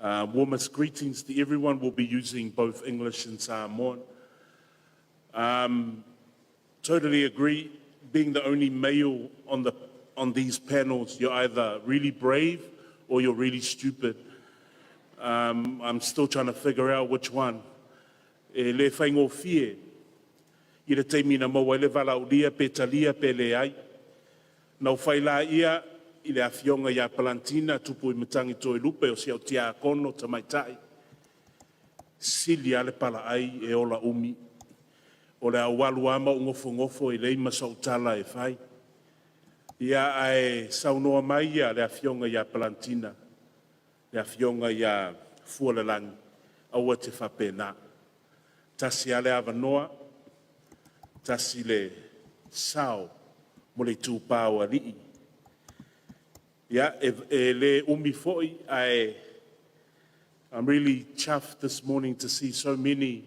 Warmest greetings to everyone. We'll be using both English and Samoan. Totally agree. Being the only male on these panels, you're either really brave or you're really stupid. I'm still trying to figure out which one. Le whaingo fie. I le teimina maua le walaulia pe talia pe le ai. Nau whaila ia I le awhionga ia Palantina tupu I matangi toi lupe o siau tia kono tamaitai. Sili ale pala ai e ola umi. O le awalu ama ngofo I le ima sautala e whai. Ia ai saunoa mai ia le awhionga ia Palantina. Le awhionga ia fualalangi. Aua te whapena. Tasi ale avanoa. Tasi le sao. Mo le tūpau a lii. Yeah, le umi foi, I'm really chuffed this morning to see so many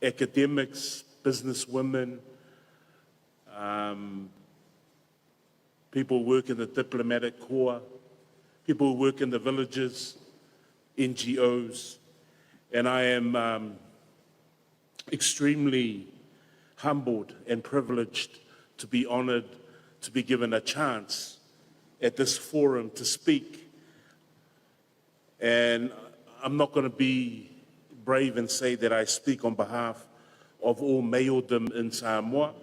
academics, businesswomen, people who work in the diplomatic corps, people who work in the villages, NGOs, and I am extremely humbled and privileged to be honored to be given a chance at this forum to speak. And I'm not going to be brave and say that I speak on behalf of all maledom in Samoa.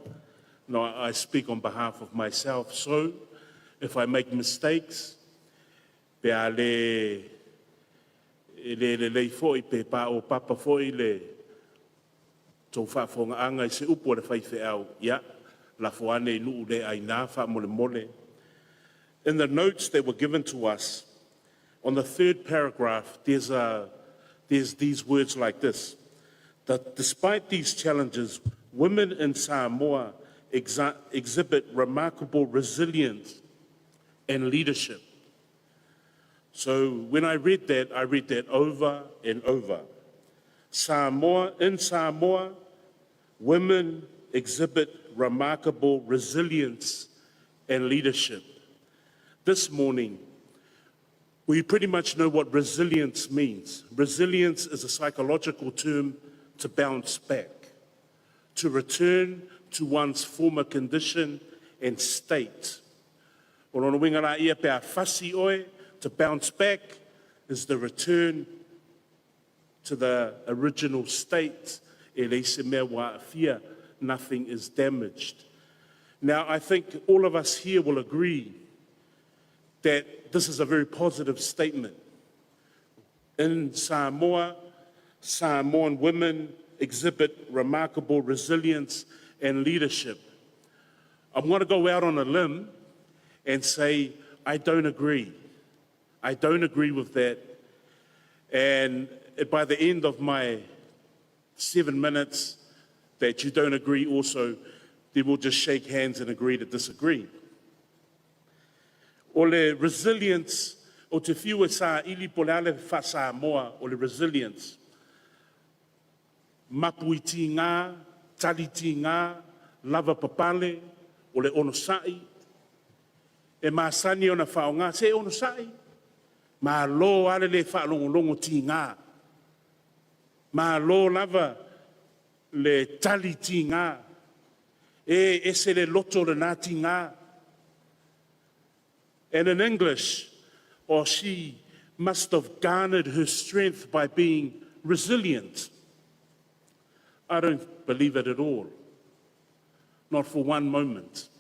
No, I speak on behalf of myself. So, if I make mistakes, pe a le foi pe pa o papa foi le tau whaafonga anga I se upo le whaife au, ia. In the notes that were given to us, on the third paragraph, there's these words like this, that despite these challenges, women in Samoa exhibit remarkable resilience and leadership. So when I read that over and over. In Samoa, women exhibit remarkable resilience and leadership. This morning, we pretty much know what resilience means. Resilience is a psychological term to bounce back, to return to one's former condition and state. To bounce back is the return to the original state. Nothing is damaged. Now, I think all of us here will agree that this is a very positive statement. In Samoa, Samoan women exhibit remarkable resilience and leadership. I'm going to go out on a limb and say, I don't agree. I don't agree with that. And by the end of my 7 minutes, that you don't agree also, then we'll just shake hands and agree to disagree. O le resilience, o te whiua sa ili po le ale wha Samoa, o le resilience. Mapu I ti ngā, tali ti ngā, lava papale, o le ono sai. E māsani o na whao ngā, se ono sai. Mā lo ale le whaalongolongo ti ngā. Mā lo lava le tali ti ngā, se le loto le nā ti ngā. And in English, she must have garnered her strength by being resilient. I don't believe it at all. Not for one moment.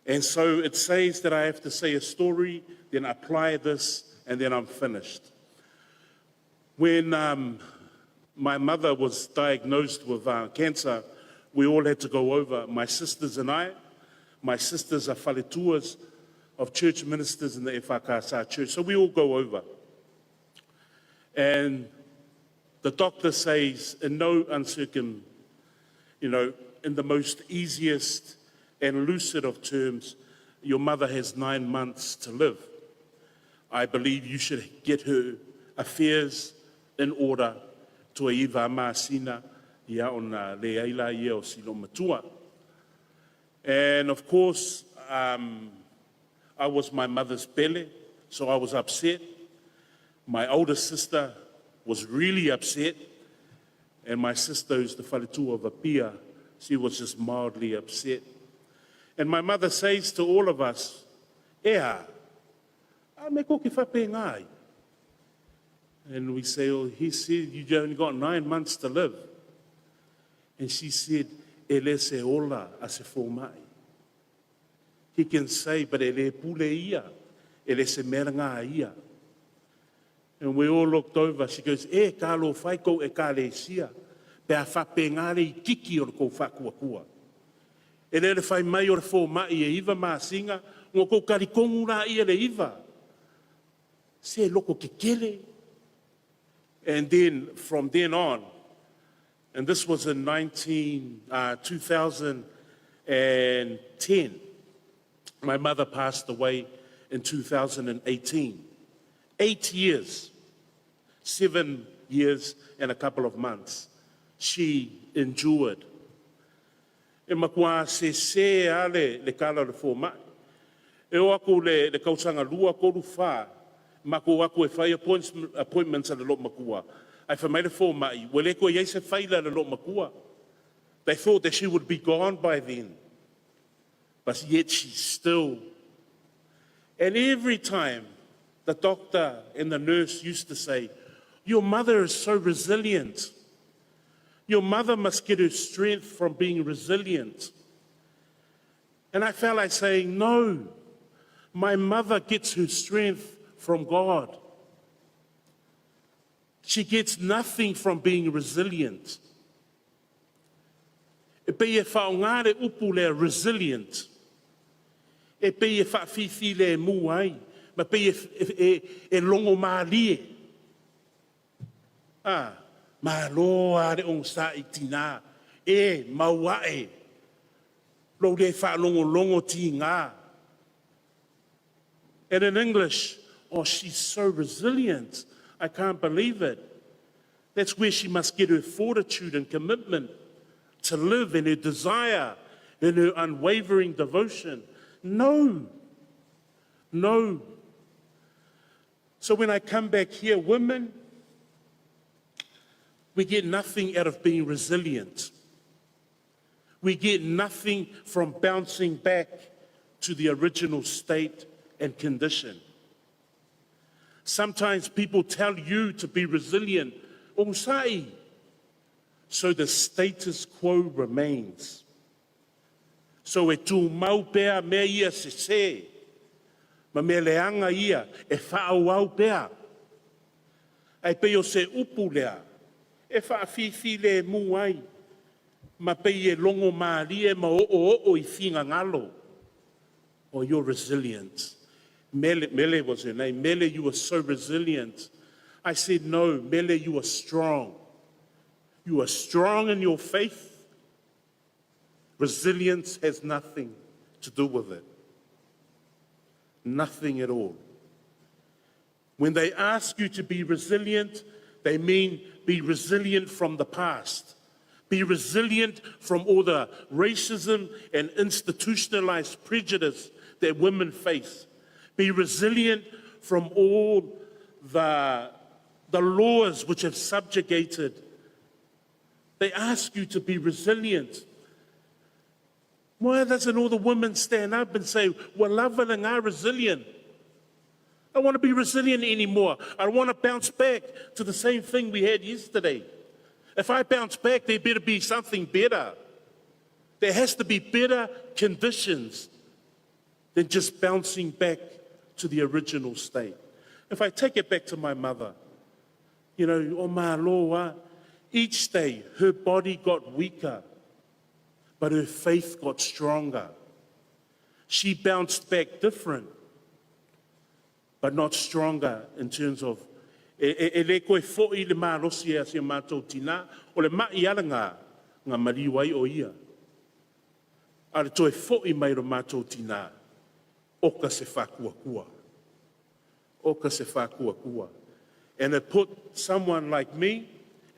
And so it says that I have to say a story, then apply this, and then I'm finished. When my mother was diagnosed with cancer, we all had to go over, my sisters and I. My sisters are whaletuas of church ministers in the FKSA church, so we all go over. And the doctor says, in no uncertain, in the most easiest and lucid of terms, your mother has 9 months to live. I believe you should get her affairs in order to iwa māsina ia ona leaila ia o silo matua. And of course, I was my mother's pele. So I was upset. My older sister was really upset. And my sister, who's the whaletua of Apia, she was just mildly upset. And my mother says to all of us, Ea, a me ko ki whape ngai. And we say, oh, he said, you only got 9 months to live. And she said, ele se ola a se fōmai. He can say, but ele pule ia, ele se meranga ia. And we all looked over. She goes, ka lo whaiko e ka le sia. Pe a whape ngare I kiki o ko whakua kua. Ele le whai mai o le fōmai e iwa maa singa, ngō ko karikongu rā ia le iwa. Se loko ke kele. And then, from then on, and this was in 2010, my mother passed away in 2018. 8 years, 7 years and a couple of months, she endured. E makua se ale le kala le fōmai. E o aku le kausanga lua koru wha, mako aku e whai appointments a le lo makua. Ai whamai le fōmai, wele ko iei se whaila le lo makua. They thought that she would be gone by then. But yet she's still. And every time the doctor and the nurse used to say, your mother is so resilient. Your mother must get her strength from being resilient. And I felt like saying, no, my mother gets her strength from God. She gets nothing from being resilient. E pe e whaongare upu le resilient. E pe e whawhiwhi le muai. Ma pe e longo maalie. Ma lo are on sa I tina. E mauae. Lo le wha ti ngā. And in English, oh, she's so resilient. I can't believe it. That's where she must get her fortitude and commitment to live in her desire, in her unwavering devotion. No. So when I come back here, women, we get nothing out of being resilient. We get nothing from bouncing back to the original state and condition. Sometimes people tell you to be resilient, so the status quo remains. So e tu mau pea mea ia se, ma mea leanga ia e whaau pea. Ai peo se upu lea, e whawhiwhi le muai, ma pei e longo maalie ma o I whinga ngalo. Oh, you're resilient. Mele was her name. Mele, you were so resilient. I said, no, Mele, you are strong. You are strong in your faith. Resilience has nothing to do with it. Nothing at all. When they ask you to be resilient, they mean be resilient from the past. Be resilient from all the racism and institutionalized prejudice that women face. Be resilient from all the laws which have subjugated. They ask you to be resilient. Why doesn't all the women stand up and say, well, love and I'm resilient? I don't want to be resilient anymore. I want to bounce back to the same thing we had yesterday. If I bounce back, there better be something better. There has to be better conditions than just bouncing back to the original state. If I take it back to my mother, you know, o mā loa, each day her body got weaker, but her faith got stronger. She bounced back different, but not stronger in terms of e le koe fo'i le mālosi a se mātou tina, o le mai alanga ngā mariwai o ia. A le toe fo'i mai ro mātou tina. Oka se whakuakua. Oka se whakuakua. And it put someone like me,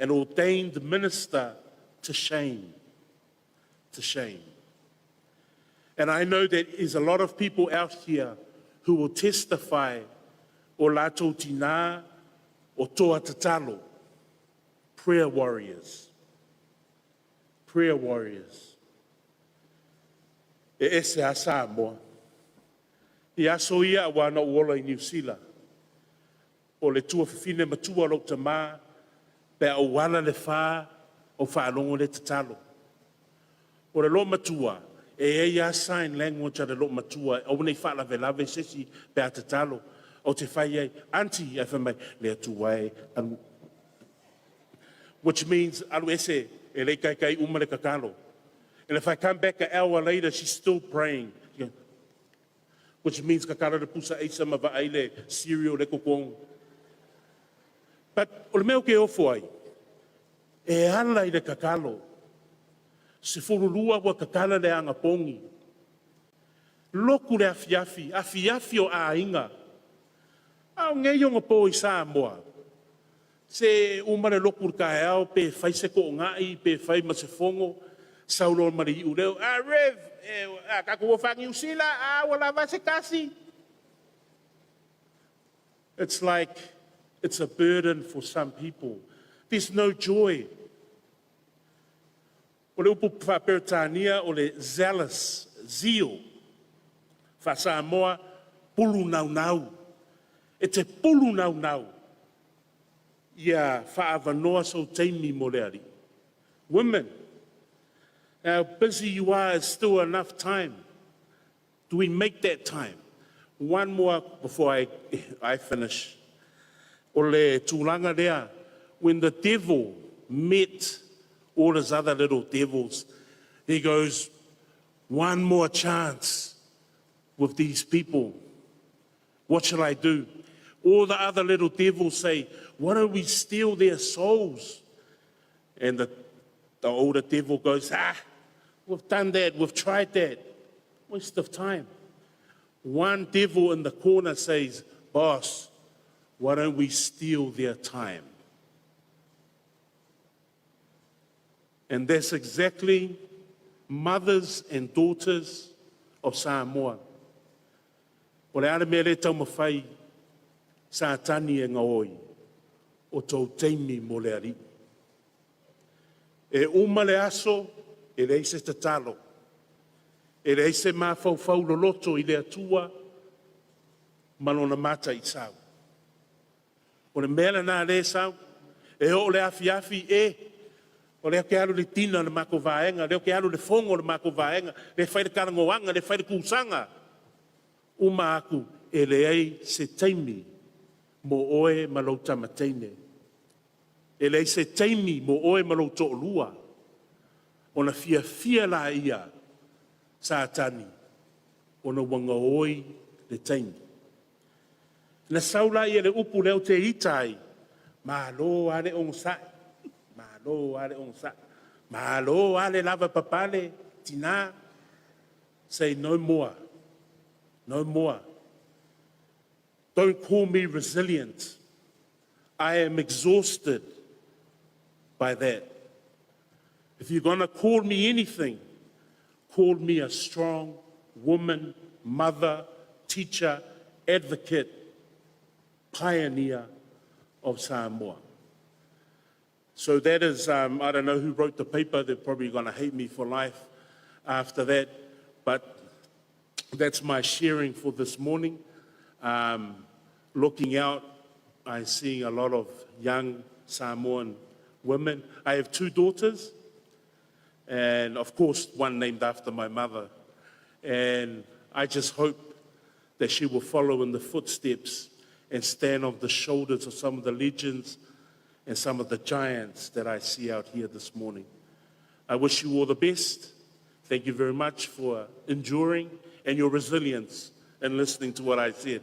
an ordained minister, to shame. To shame. And I know that there's a lot of people out here who will testify o lātou tina, o toa tatalo. Prayer warriors. Prayer warriors. E ese a Samoa. I aso ia a wana uola I New Zealand. O le tua whiwhine matua lo te mā, pe au wala le whā o whaalongo le tatalo. O le lo matua, e ia sign language a le lo matua, o nei whaala velave sesi pe a tatalo. O te whai ei, auntie, e whamai, le atu wai, which means, alu ese, e le kai kai uma le kakalo. And if I come back an hour later, she's still praying. Which means kakalo le pusa eisa ma va aile cereal le kokong. But o le meo ke ofo ai, e ala I le kakalo, se furulua wa kakala le anga pongi. Loku le afiafi o a inga. Au ngai o ngapo I Samoa. Se umare loku ka ao pe fai se ko ngai pe fai ma se fongo saulo mari u leo a rev a ka ko fangi usila a wala va se kasi. It's like it's a burden for some people. There's no joy. O le upu whaperitania o le zealous, zeal. Wha Samoa, pulu nau nau. E te pulu nau nau. Ia whaavanoa so teimi mo le ari. Women, how busy you are is still enough time. Do we make that time? One more before I finish. O le tūlanga rea, when the devil met all his other little devils, he goes, one more chance with these people. What shall I do? All the other little devils say, why don't we steal their souls? And the older devil goes, we've done that, we've tried that. Waste of time. One devil in the corner says, boss, why don't we steal their time? And that's exactly mothers and daughters of Samoa. O le ale mea le tau mawhai, sa tani e ngaoi, o tau teimi mo le ari. E uma le aso, e le ise tatalo. E le ise mawhau loloto I le atua, malona mata I sau. O le mea na le sau, e o le afi o le ke alu le tina le mako vaenga, le ke alu le fongo le mako vaenga, le whai le karangoanga, le whai le kusanga. Uma aku, e le ei se teimi, mo oe malau tamateine. E lei se teimi mo oe malau to'olua. O na fia la ia sa tani. O na wanga oi le teimi. Na saula ia le upu leo te itai. Malo ale ongsa. Malo ale ongsa. Malo ale lava papale. Tina. Say no more. No more. Don't call me resilient. I am exhausted by that. If you're going to call me anything, call me a strong woman, mother, teacher, advocate, pioneer of Samoa. So that is, I don't know who wrote the paper. They're probably going to hate me for life after that. But that's my sharing for this morning. Looking out, I'm seeing a lot of young Samoan women. I have 2 daughters, and of course, one named after my mother. And I just hope that she will follow in the footsteps and stand on the shoulders of some of the legends and some of the giants that I see out here this morning. I wish you all the best. Thank you very much for enduring and your resilience and listening to what I said.